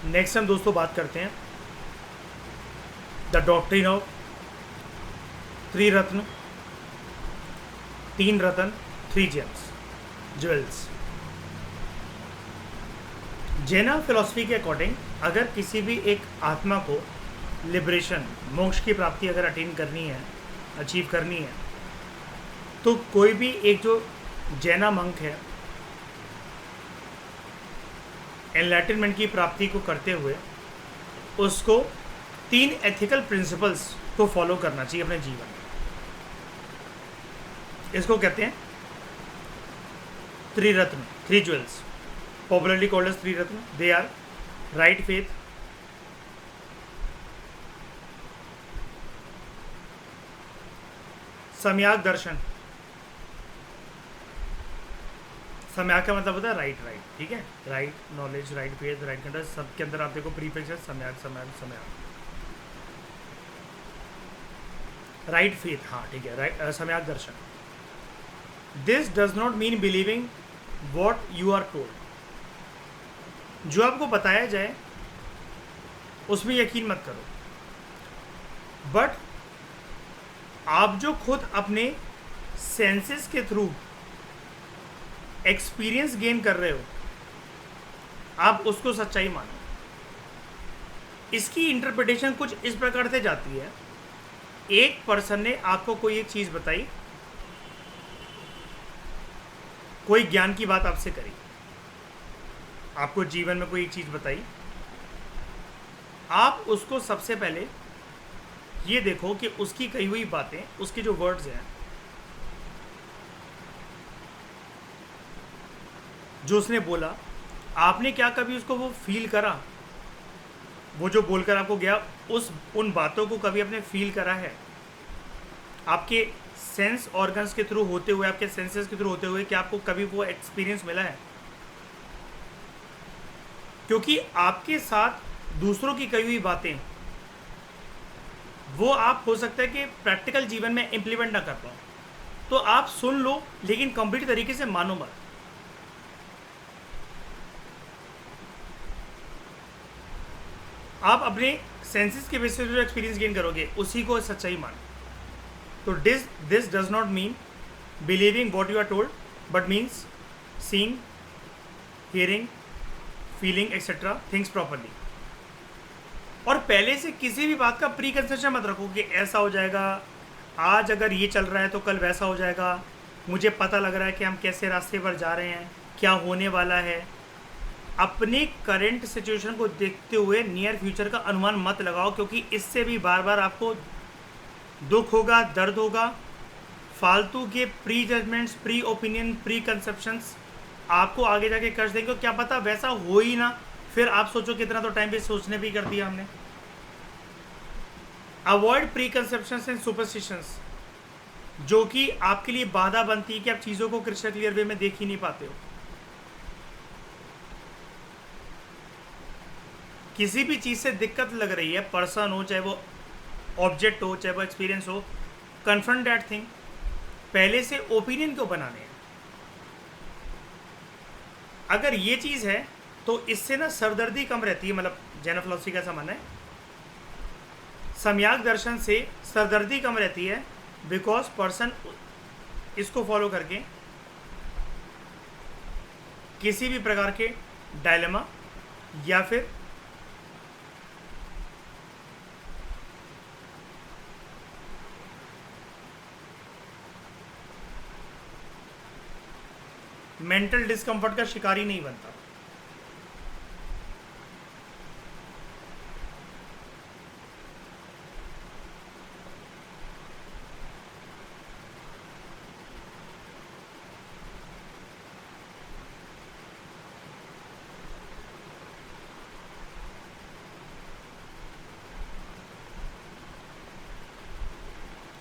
Next हम दोस्तों बात करते हैं द डॉक्ट्रिन ऑफ त्रिरत्न, तीन रत्न, थ्री जेम्स, ज्वेल्स। जैना फिलॉसफी के अकॉर्डिंग अगर किसी भी एक आत्मा को लिबरेशन, मोक्ष की प्राप्ति अगर अटेन करनी है, अचीव करनी है, तो कोई भी एक जो जैना मंक है एनलाइटनमेंट की प्राप्ति को करते हुए उसको तीन एथिकल प्रिंसिपल्स को फॉलो करना चाहिए अपने जीवन में। इसको कहते हैं Triratna, three jewels, popularly called as Triratna. They are right faith, samyak darshan. सम्यक का मतलब होता है राइट, ठीक है, right knowledge, right faith, right conduct, सबके अंदर आप देखो प्रीफिक्स है सम्यक, सम्यक, सम्यक। राइट फेथ, हाँ ठीक है, राइट सम्यक दर्शन। This does not mean believing what you are told. जो आपको बताया जाए उसमें यकीन मत करो, बट आप जो खुद अपने सेंसेस के थ्रू एक्सपीरियंस गेन कर रहे हो, आप उसको सच्चाई मानो। इसकी इंटरप्रिटेशन कुछ इस प्रकार से जाती है, एक पर्सन ने आपको कोई एक चीज़ बताई, कोई ज्ञान की बात आपसे करी, आपको जीवन में कोई एक चीज़ बताई, आप उसको सबसे पहले ये देखो कि उसकी कही हुई बातें, उसके जो वर्ड्स हैं, जो उसने बोला, आपने क्या कभी उसको वो फील करा? वो जो बोलकर आपको गया, उन बातों को कभी आपने फील करा है? आपके सेंस ऑर्गन्स के थ्रू होते हुए, आपके सेंसेस के थ्रू होते हुए, क्या आपको कभी वो एक्सपीरियंस मिला है? क्योंकि आपके साथ दूसरों की कही हुई बातें, वो आप हो सकता है कि प्रैक्टिकल जीवन में इम्प्लीमेंट ना कर पाओ, तो आप सुन लो लेकिन कंप्लीट तरीके से मानो मत। आप अपने सेंसेस के बेसिस पे जो एक्सपीरियंस गेन करोगे उसी को सच्चाई मानो। तो this does not mean believing what you are told, but means seeing, hearing, feeling etcetera things properly. और पहले से किसी भी बात का प्री कंसेप्शन मत रखो कि ऐसा हो जाएगा, आज अगर ये चल रहा है तो कल वैसा हो जाएगा, मुझे पता लग रहा है कि हम कैसे रास्ते पर जा रहे हैं, क्या होने वाला है। अपनी करंट सिचुएशन को देखते हुए नियर फ्यूचर का अनुमान मत लगाओ, क्योंकि इससे भी बार बार आपको दुख होगा, दर्द होगा। फालतू के prejudgments, pre opinion, preconceptions आपको आगे जाके कर देंगे। क्या पता वैसा हो ही ना, फिर आप सोचो कितना तो टाइम वेस्ट सोचने भी कर दिया हमने। Avoid pre conceptions and superstitions, जो कि आपके लिए बाधा बनती है कि आप चीज़ों को क्रिस्टल क्लियर वे में देख ही नहीं पाते हो। किसी भी चीज़ से दिक्कत लग रही है, पर्सन हो, चाहे वो ऑब्जेक्ट हो, चाहे वो एक्सपीरियंस हो, कन्फ्रंट दैट थिंग। पहले से ओपिनियन क्यों बनाने हैं? अगर ये चीज़ है तो इससे ना सरदर्दी कम रहती है, मतलब जैन फिलॉसफी का ऐसा मानना है, सम्यक दर्शन से सरदर्दी कम रहती है, बिकॉज पर्सन इसको फॉलो करके किसी भी प्रकार के डायलेमा या फिर मेंटल डिस्कम्फर्ट का शिकारी नहीं बनता।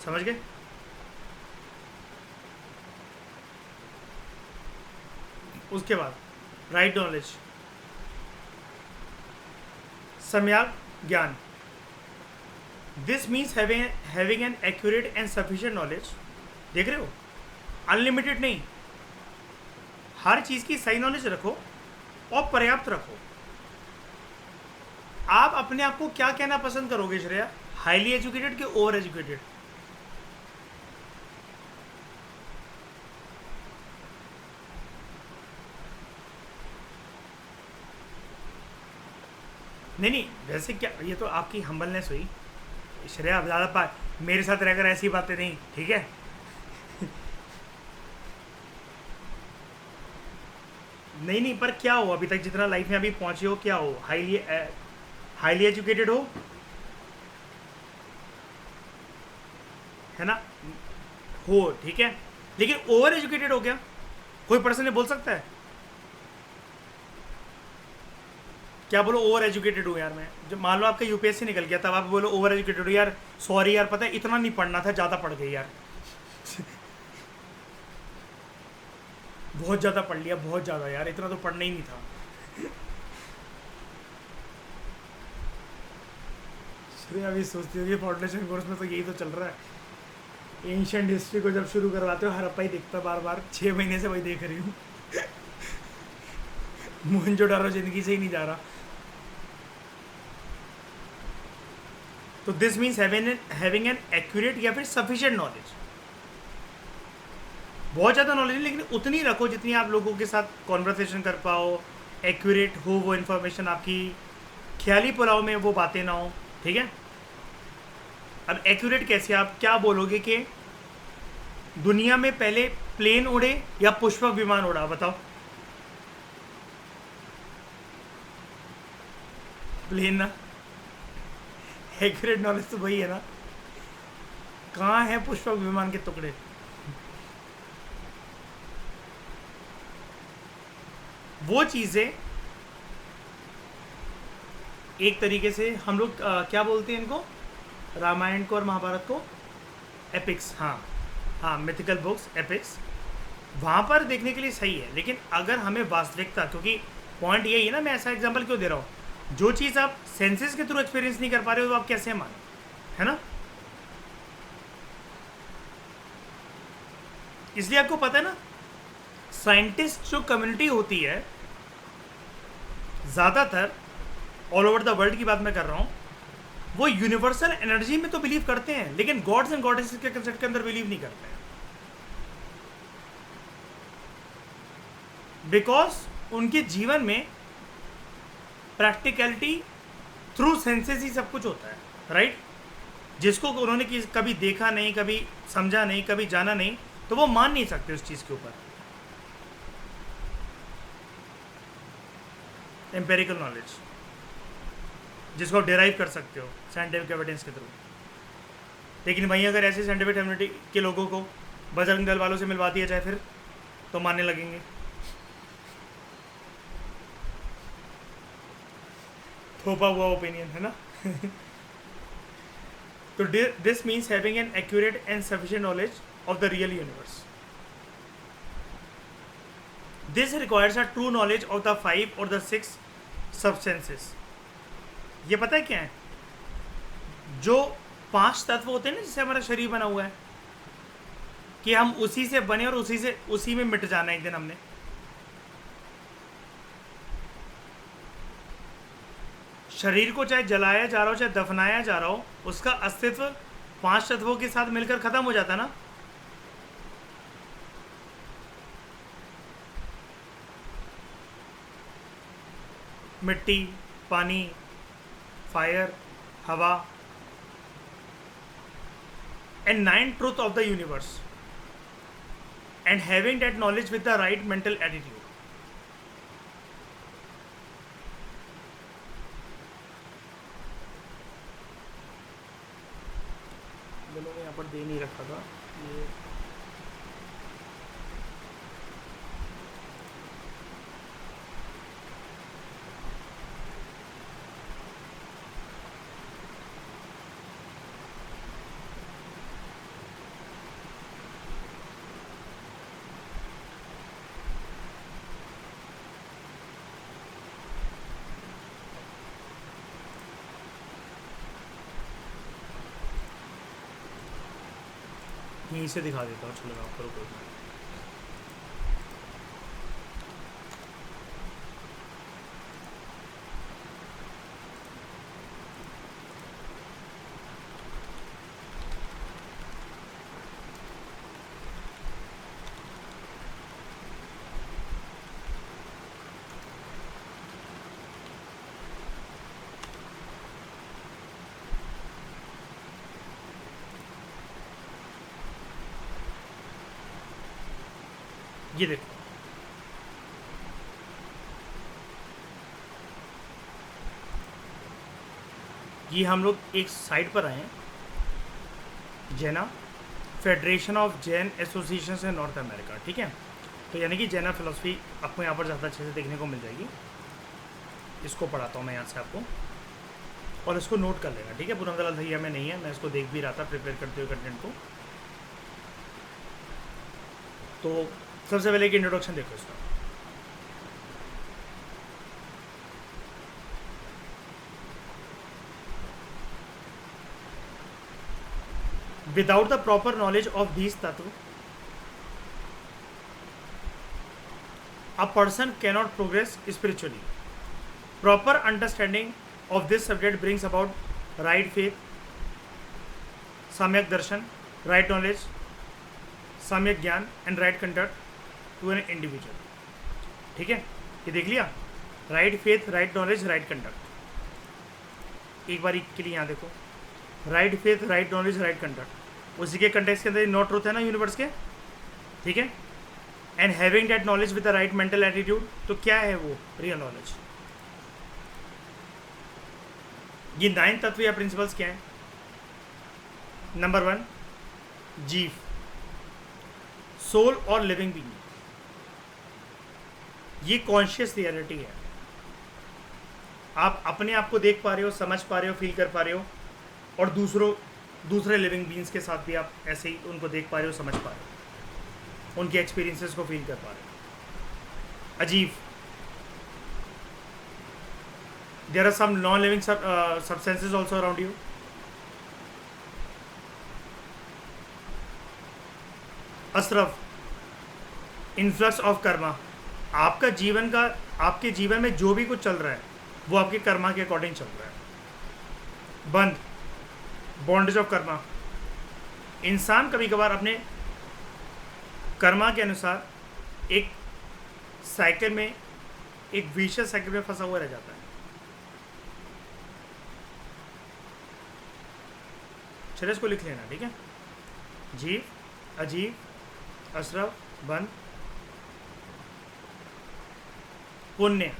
समझ गए? उसके बाद राइट नॉलेज, सम्यक ज्ञान। This means having an accurate and sufficient knowledge. देख रहे हो, अनलिमिटेड नहीं, हर चीज़ की सही नॉलेज रखो और पर्याप्त रखो। आप अपने आप को क्या कहना पसंद करोगे श्रेया, हाईली एजुकेटेड कि ओवर एजुकेटेड? नहीं नहीं, वैसे क्या, ये तो आपकी हम्बलनेस हुई श्रेया। आप ज़्यादा मेरे साथ रहकर ऐसी बातें नहीं, ठीक है? नहीं नहीं, पर क्या हो अभी तक जितना लाइफ में अभी पहुंचे हो, क्या हो? हाईली एजुकेटेड है ना? हो, ठीक है, लेकिन ओवर एजुकेटेड हो क्या? कोई पर्सन ने बोल सकता है? क्या बोलो ओवर एजुकेटेड हूँ यार मैं? जब मान लो आपका यूपीएससी निकल गया तब आप बोलो ओवर एजुकेटेड हो यार, सॉरी यार, पता है इतना नहीं पढ़ना था, ज़्यादा पढ़ गई यार। बहुत ज़्यादा पढ़ लिया, बहुत ज़्यादा यार, इतना तो पढ़ना ही नहीं था। श्रेया अभी सोचती होगी फाउंडेशन कोर्स में तो यही तो चल रहा है, एंशियंट हिस्ट्री को जब शुरू करवाते हो हरप्पा ही दिखता बार बार, 6 महीने से वही देख रही हूँ। मोहनजोदाड़ो जिंदगी से ही नहीं जा रहा। तो this means having an accurate या फिर सफिशिएंट नॉलेज। बहुत ज़्यादा नॉलेज नहीं, लेकिन उतनी रखो जितनी आप लोगों के साथ कॉन्वर्सेशन कर पाओ, एक्यूरेट हो वो इन्फॉर्मेशन आपकी, ख्याली पुलाव में वो बातें ना हो, ठीक है? अब एक्यूरेट कैसे, आप क्या बोलोगे कि दुनिया में पहले प्लेन उड़े या पुष्पक विमान उड़ा, बताओ? प्लेन ना, एक्यूरेट नॉलेज तो वही है ना, कहाँ है पुष्पक विमान के टुकड़े? वो चीज़ें एक तरीके से हम लोग क्या बोलते हैं इनको, रामायण को और महाभारत को एपिक्स, हाँ हाँ, मिथिकल बुक्स एपिक्स, वहाँ पर देखने के लिए सही है। लेकिन अगर हमें वास्तविकता, क्योंकि पॉइंट यही है ना, मैं ऐसा एग्जांपल क्यों दे रहा हूँ, जो चीज़ आप सेंसेस के थ्रू एक्सपीरियंस नहीं कर पा रहे हो तो आप कैसे माने, है ना? इसलिए आपको पता है ना, साइंटिस्ट जो कम्युनिटी होती है ज़्यादातर ऑल ओवर द वर्ल्ड की बात मैं कर रहा हूँ, वो यूनिवर्सल एनर्जी में तो बिलीव करते हैं, लेकिन गॉड्स एंड गॉडेसेस के कंसेप्ट के अंदर बिलीव नहीं करते हैं, बिकॉज उनके जीवन में प्रैक्टिकलिटी थ्रू सेंसेस ही सब कुछ होता है, राइट? जिसको उन्होंने कभी देखा नहीं, कभी समझा नहीं, कभी जाना नहीं, तो वो मान नहीं सकते उस चीज़ के ऊपर। एम्पेरिकल नॉलेज जिसको आप डिराइव कर सकते हो साइंटिफिक एविडेंस के थ्रू। लेकिन वहीं अगर ऐसे साइंटिफिक कम्युनिटी के लोगों को बजरंग दल वालों से मिलवा दिया जाए फिर तो मानने लगेंगे। थोपा हुआ ओपिनियन है ना। तो this means having an accurate and sufficient knowledge of the real universe. This requires a true knowledge of the 5 और द 6 सब्सटेंसेस। ये पता है क्या है? जो 5 तत्व होते हैं ना जिससे हमारा शरीर बना हुआ है, कि हम उसी से बने और उसी में मिट जाना एक दिन हमने। शरीर को चाहे जलाया जा रहा हो चाहे दफनाया जा रहा हो, उसका अस्तित्व 5 तत्वों के साथ मिलकर खत्म हो जाता ना। मिट्टी, पानी, फायर, हवा, and 9 truth of the universe, and having that knowledge with the right mental attitude. मैंने यहाँ पर दे नहीं रखा था ये। यहीं से दिखा देता हूँ, चलो आप करो कोई नहीं। ये देखो, ये हम लोग एक साइट पर आए हैं, जैना federation of Jain association in north America, ठीक है। तो यानी कि जैना फिलोसफी आपको यहाँ पर ज़्यादा अच्छे से देखने को मिल जाएगी। इसको पढ़ाता हूँ मैं यहाँ से आपको, और इसको नोट कर लेना, ठीक है। पूरा गलत भैया में नहीं है, मैं इसको देख भी रहा था प्रिपेयर करते हुए कंटेंट को। तो सबसे पहले एक इंट्रोडक्शन देखो इसका। Without the proper knowledge of these तत्व, a person cannot progress spiritually. Proper understanding of this subject brings about right faith, samyak darshan, right knowledge, samyak ज्ञान and right conduct to an individual. ठीक है, ये देख लिया, right faith, right knowledge, right conduct। एक बार के लिए यहाँ देखो, right faith, right knowledge, right conduct, उसी के कंटेक्स्ट के अंदर नॉट ट्रूथ है ना यूनिवर्स के, ठीक है। And having that knowledge with the right mental attitude, तो क्या है वो रियल नॉलेज। ये 9 तत्व या प्रिंसिपल्स क्या है। नंबर 1, जीव, सोल और लिविंग बीइंग। ये कॉन्शियस रियलिटी है, आप अपने आप को देख पा रहे हो, समझ पा रहे हो, फील कर पा रहे हो, और दूसरे लिविंग बीइंग्स के साथ भी आप ऐसे ही उनको देख पा रहे हो, समझ पा रहे हो, उनके एक्सपीरियंसेस को फील कर पा रहे हो। अजीब, there are some non living substances also around you. असरफ, इन्फ्लक्स ऑफ कर्मा, आपके जीवन में जो भी कुछ चल रहा है वो आपके कर्मा के अकॉर्डिंग चल रहा है। बंध, बॉन्डेज ऑफ कर्मा, इंसान कभी कभार अपने कर्मा के अनुसार एक साइकिल में, एक विशियस साइकिल में फंसा हुआ रह जाता है। चलिए इसको लिख लेना, ठीक है। जीव, अजीब, असरफ, बंध, पुण्य,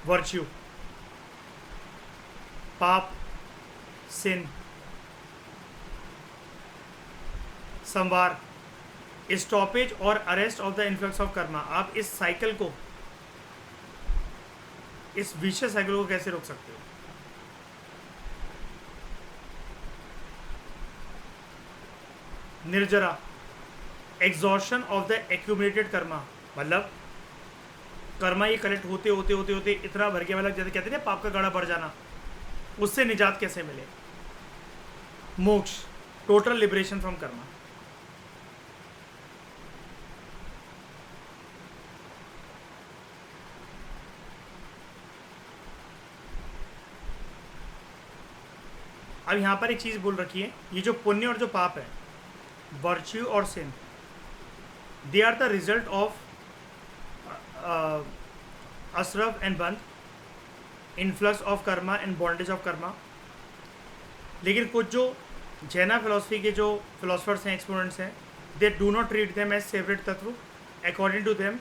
वर्च्यू, पाप, सिन, संवार, स्टॉपेज और arrest of the influx of Karma. आप इस साइकिल को, इस विशियस साइकिल को कैसे रोक सकते हो। Nirjara, exhaustion of the accumulated karma, मतलब कर्मा ये कलेक्ट होते होते होते होते इतना भर गया, मतलब जैसे कहते हैं पाप का गाड़ा भर जाना, उससे निजात कैसे मिले। मोक्ष, टोटल लिबरेशन फ्रॉम कर्मा। अब यहाँ पर एक चीज़ बोल रखी है, ये जो पुण्य और जो पाप है, वर्च्यू और sin, they are the result of asrava and bandh, influx of karma and bondage of karma. लेकिन कुछ जो जैना फिलोसफी के जो फिलोसफर्स हैं, एक्सपोनेंट्स हैं, they do not treat them as separate tattva. According to them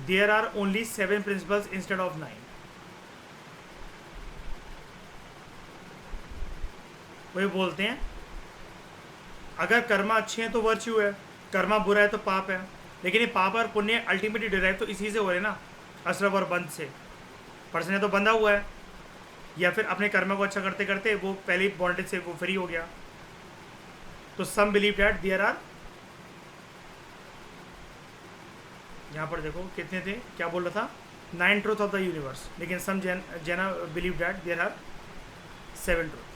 there are only 7 principles instead of 9। वही बोलते हैं अगर कर्मा अच्छे हैं तो वर्च्यू है, कर्मा बुरा है तो पाप है। लेकिन ये पाप और पुण्य अल्टीमेटली डिराइव तो इसी से हो रहे ना, असरफ और बंध से। पर्सन तो बंधा हुआ है, या फिर अपने कर्म को अच्छा करते करते वो पहले बॉन्डेज से वो फ्री हो गया। तो some believe that there are, यहाँ पर देखो कितने थे, क्या बोल रहा था, 9 ट्रूथ ऑफ द यूनिवर्स। लेकिन some Jaina believe that there are 7 truth.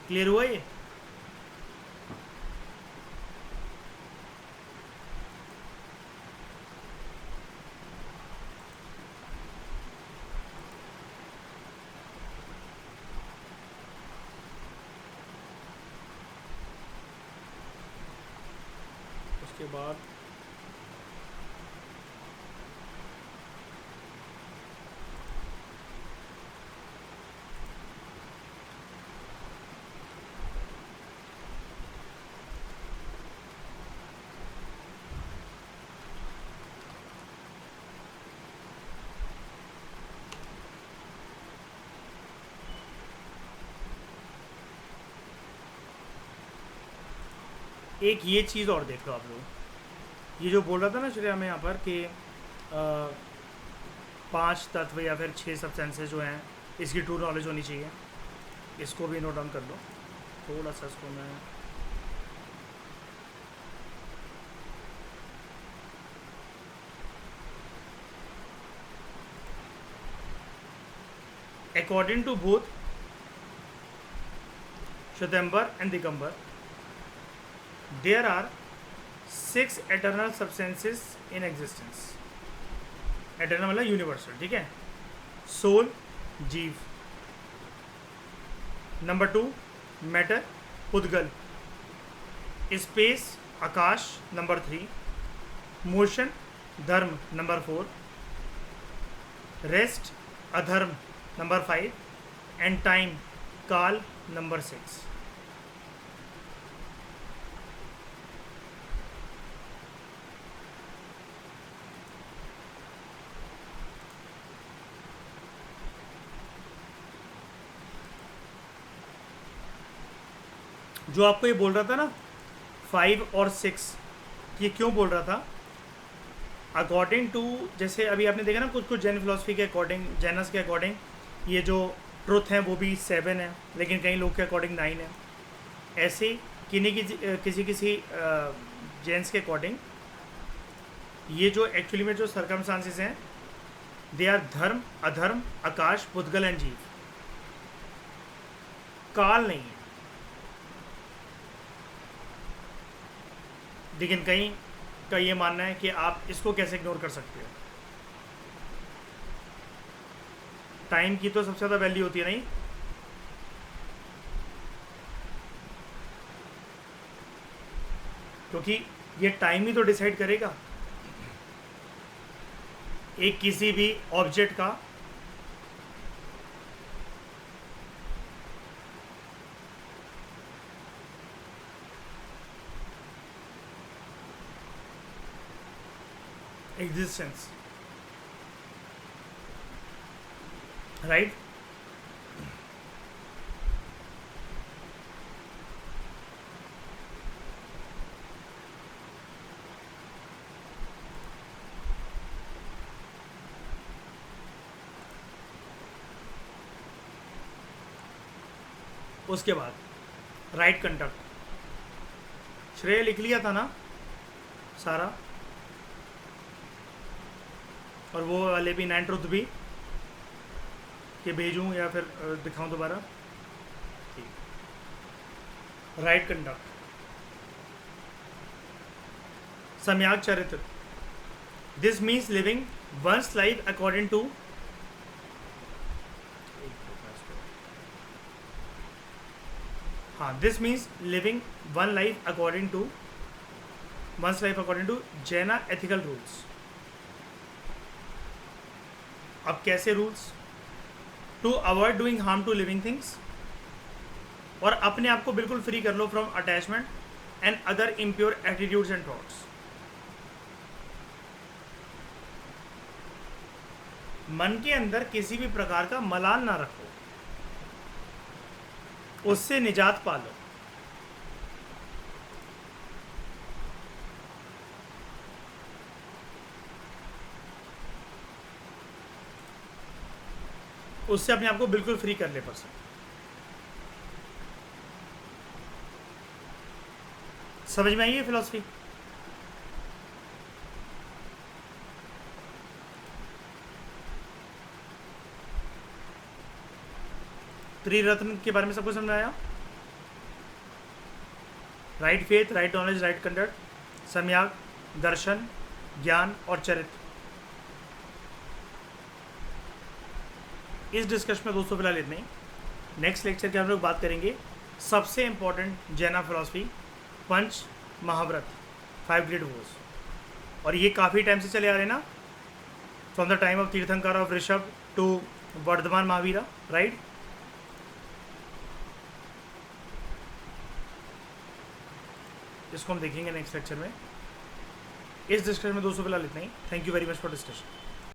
Clear हुआ ये। उसके बाद एक ये चीज़ और देख लो आप लोग, ये जो बोल रहा था ना श्रेया में यहाँ पर कि 5 तत्व या फिर 6 सब्सटेंसेस जो हैं इसकी ट्रू नॉलेज होनी चाहिए, इसको भी नोट डाउन कर लो थोड़ा सा। इसको मैं according to both Shwetambar and Digambar, there are 6 eternal substances in existence. Eternal मतलब यूनिवर्सल, ठीक है। Soul, jiva. Number 2 matter, pudgala. Space, akash. Number 3 motion, dharma. Number 4 rest, adharma. Number 5 and time, kaal. Number 6 जो आपको ये बोल रहा था ना 5 और 6, ये क्यों बोल रहा था? अकॉर्डिंग टू, जैसे अभी आपने देखा ना कुछ कुछ जैन फिलोसफी के अकॉर्डिंग, जैनस के अकॉर्डिंग ये जो ट्रुथ हैं वो भी 7 है, लेकिन कई लोग के अकॉर्डिंग 9 है। ऐसे किसी जैन्स के अकॉर्डिंग ये जो एक्चुअली में जो सर्कमस्टांसेस हैं दे आर धर्म, अधर्म, आकाश, पुद्गल एंड जीव। काल नहीं है। लेकिन कहीं का ये मानना है कि आप इसको कैसे इग्नोर कर सकते हो। टाइम की तो सबसे ज़्यादा वैल्यू होती है नहीं, क्योंकि ये टाइम ही तो डिसाइड करेगा एक किसी भी ऑब्जेक्ट का एग्जिस्टेंस, राइट। उसके बाद राइट कंडक्ट श्रेय लिख लिया था ना सारा, और वो वाले भी 9 ट्रुथ भी कि भेजूं या फिर दिखाऊं दोबारा। ठीक। Right conduct, samyak charitra, this means living one's life according to, हाँ, this means living one life according to one's life according to Jaina ethical rules. अब कैसे rules? To avoid doing harm to living things, और अपने आप को बिल्कुल फ्री कर लो from attachment and other impure attitudes and thoughts. मन के अंदर किसी भी प्रकार का मलाल ना रखो, उससे निजात पालो। उससे अपने आप को बिल्कुल फ्री कर ले पर्सन। समझ में आई है फिलॉसफी? त्रिरत्न के बारे में सबको समझ में आया? Right faith, right knowledge, right conduct, सम्यक दर्शन, ज्ञान और चरित्र। इस डिस्कशन में दोस्तों फिलहाल इतने ही। नेक्स्ट लेक्चर के हम लोग बात करेंगे सबसे इंपॉर्टेंट जैना फिलॉसफी, पंच महाव्रत, 5 ग्रेट वॉर्स। और ये काफ़ी टाइम से चले आ रहे हैं ना, from the time of Tirthankar of Rishabh to Vardhaman Mahavira, right. इसको हम देखेंगे नेक्स्ट लेक्चर में। इस डिस्कशन में दोस्तों फिलहाल इतना ही। Thank you very much for discussion.